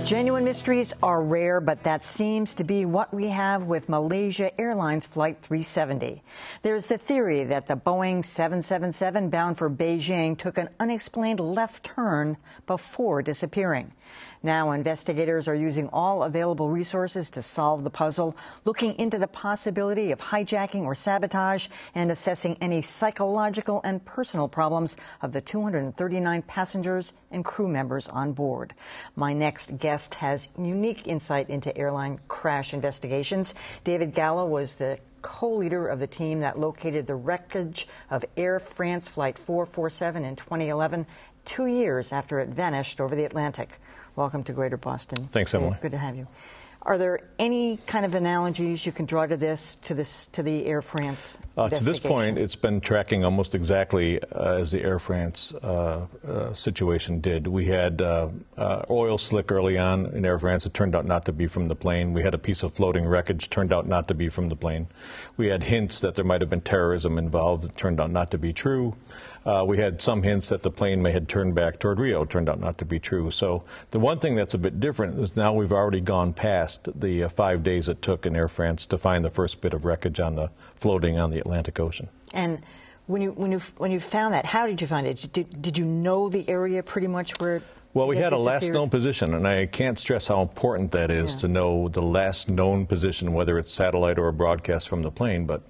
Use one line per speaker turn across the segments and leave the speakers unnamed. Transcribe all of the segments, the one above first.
Genuine mysteries are rare, but that seems to be what we have with Malaysia Airlines Flight 370. There's the theory that the Boeing 777 bound for Beijing took an unexplained left turn before disappearing. Now investigators are using all available resources to solve the puzzle, looking into the possibility of hijacking or sabotage and assessing any psychological and personal problems of the 239 passengers and crew members on board. My next guest has unique insight into airline crash investigations. David Gallo was the co-leader of the team that located the wreckage of Air France Flight 447 in 2011, 2 years after it vanished over the Atlantic. Welcome to Greater Boston.
Thanks, Emily.
Good to have you. Are there any kind of analogies you can draw to the Air France
To this point, it's been tracking almost exactly as the Air France situation did. We had oil slick early on in Air France. It turned out not to be from the plane. We had a piece of floating wreckage. Turned out not to be from the plane. We had hints that there might have been terrorism involved. It turned out not to be true. We had some hints that the plane may have turned back toward Rio. It turned out not to be true. So the one thing that's a bit different is now we've already gone past the 5 days it took in Air France to find the first bit of wreckage floating on the Atlantic Ocean.
And when you found that, how did you find it? Did you know the area pretty much where?
Well, we had a last known position, and I can't stress how important that is to know the last known position, whether it's satellite or a broadcast from the plane. But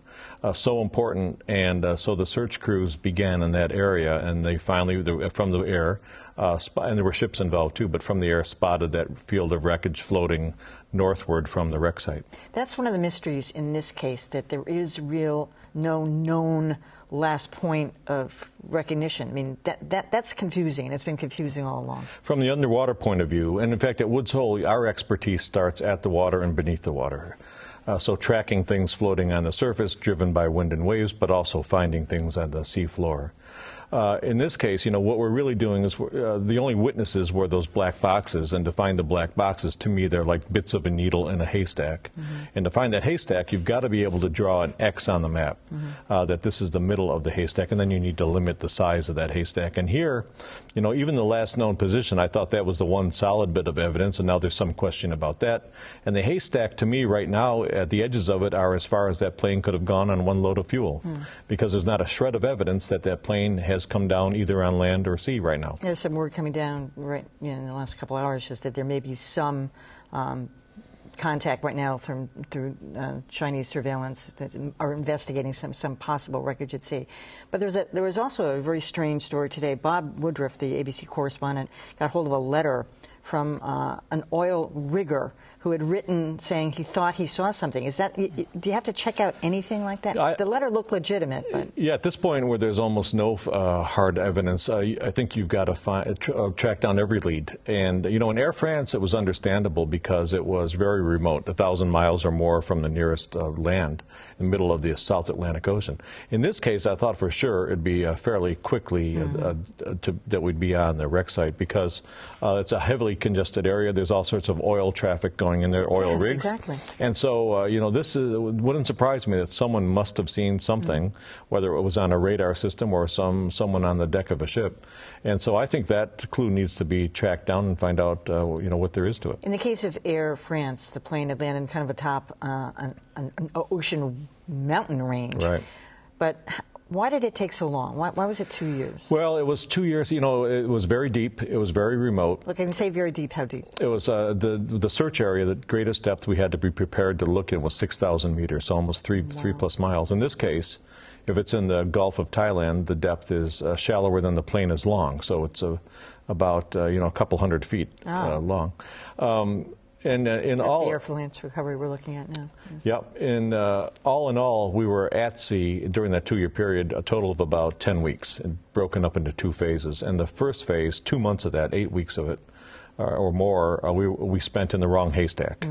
so important, and so the search crews began in that area, and they finally, from the air, and there were ships involved too, but from the air spotted that field of wreckage floating northward from the wreck site. That's
one of the mysteries in this case, that there is no known last point of recognition. I mean, that's confusing, and it's been confusing all along.
From the underwater point of view, and in fact at Woods Hole, our expertise starts at the water and beneath the water. So tracking things floating on the surface, driven by wind and waves, but also finding things on the sea floor. In this case, what we're really doing is the only witnesses were those black boxes, and to find the black boxes, to me, they're like bits of a needle in a haystack. And to find that haystack, you've got to be able to draw an X on the map, that this is the middle of the haystack, and then you need to limit the size of that haystack. And here, even the last known position, I thought that was the one solid bit of evidence, and now there's some question about that. And the haystack, to me, right now, at the edges of it, are as far as that plane could have gone on one load of fuel, because there's not a shred of evidence that that plane has come down either on land or sea right now.
There's some word coming down in the last couple of hours, just that there may be some contact right now through Chinese surveillance that are investigating some possible wreckage at sea. But there was also a very strange story today. Bob Woodruff, the ABC correspondent, got hold of a letter from an oil rigger who had written saying he thought he saw something. Is that, do you have to check out anything like that? The letter looked legitimate. But.
Yeah, at this point where there's almost no hard evidence, I think you've got to track down every lead. And, in Air France, it was understandable because it was very remote, 1,000 miles or more from the nearest land in the middle of the South Atlantic Ocean. In this case, I thought for sure it'd be fairly quickly that we'd be on the wreck site, because it's a heavily congested area. There's all sorts of oil traffic going in their oil rigs.
Exactly.
And so, this wouldn't surprise me that someone must have seen something, whether it was on a radar system or someone on the deck of a ship. And so I think that clue needs to be tracked down and find out, what there is to it.
In the case of Air France, the plane had landed kind of atop an ocean mountain range.
Right.
But why did it take so long? Why was it 2 years?
Well, it was 2 years. It was very deep. It was very remote.
Look, I can say very deep. How deep?
It was the search area. The greatest depth we had to be prepared to look in was 6,000 meters, so almost three plus miles. In this case, if it's in the Gulf of Thailand, the depth is shallower than the plane is long. So it's about a couple hundred feet long. And in
That's
all,
the Air France recovery we're looking at now.
Yep. And all in all, we were at sea during that 2 year period a total of about 10 weeks, broken up into two phases. And the first phase, 2 months of that, 8 weeks of it or more, we spent in the wrong haystack.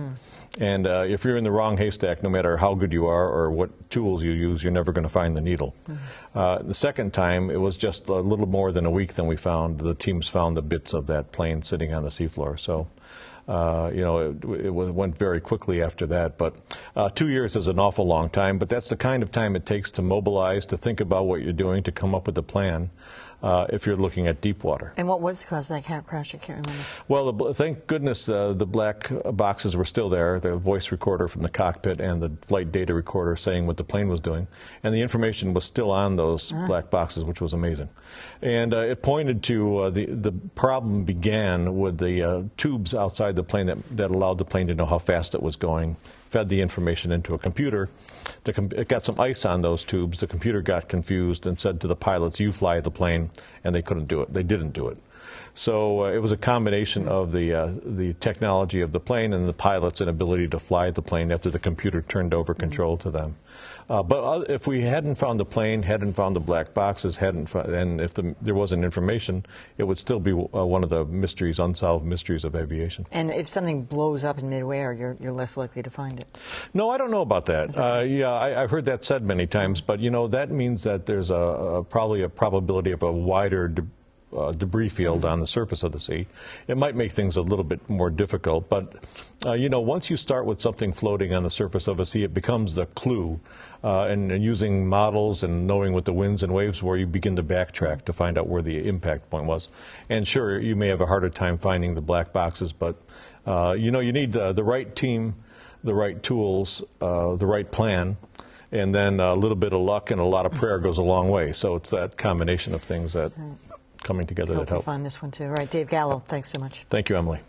And if you're in the wrong haystack, no matter how good you are or what tools you use, you're never going to find the needle. The second time, it was just a little more than a week than we found. The teams found the bits of that plane sitting on the seafloor. So It went very quickly after that. But 2 years is an awful long time, but that's the kind of time it takes to mobilize, to think about what you're doing, to come up with a plan. If you're looking at deep water.
And what was the cause of that crash? I can't remember.
Well, thank goodness the black boxes were still there, the voice recorder from the cockpit and the flight data recorder saying what the plane was doing. And the information was still on those black boxes, which was amazing. And it pointed to the problem began with the tubes outside the plane that allowed the plane to know how fast it was going, fed the information into a computer. It got some ice on those tubes. The computer got confused and said to the pilots, "You fly the plane," and they couldn't do it. They didn't do it. So it was a combination of the technology of the plane and the pilot's inability to fly the plane after the computer turned over control to them. But if we hadn't found the plane, hadn't found the black boxes, and if there wasn't information, it would still be one of the mysteries, unsolved mysteries of aviation.
And if something blows up in midair, you're less likely to find it.
No, I don't know about that. Yeah, I've heard that said many times, but that means that there's probably a probability of a wider debris field on the surface of the sea. It might make things a little bit more difficult, but once you start with something floating on the surface of a sea, it becomes the clue. And using models and knowing what the winds and waves were, you begin to backtrack to find out where the impact point was. And sure, you may have a harder time finding the black boxes, but you need the right team, the right tools, the right plan, and then a little bit of luck and a lot of prayer goes a long way. So it's that combination of things that coming together that help.
Find this one too. All right, Dave Gallo, thanks so much.
Thank you, Emily.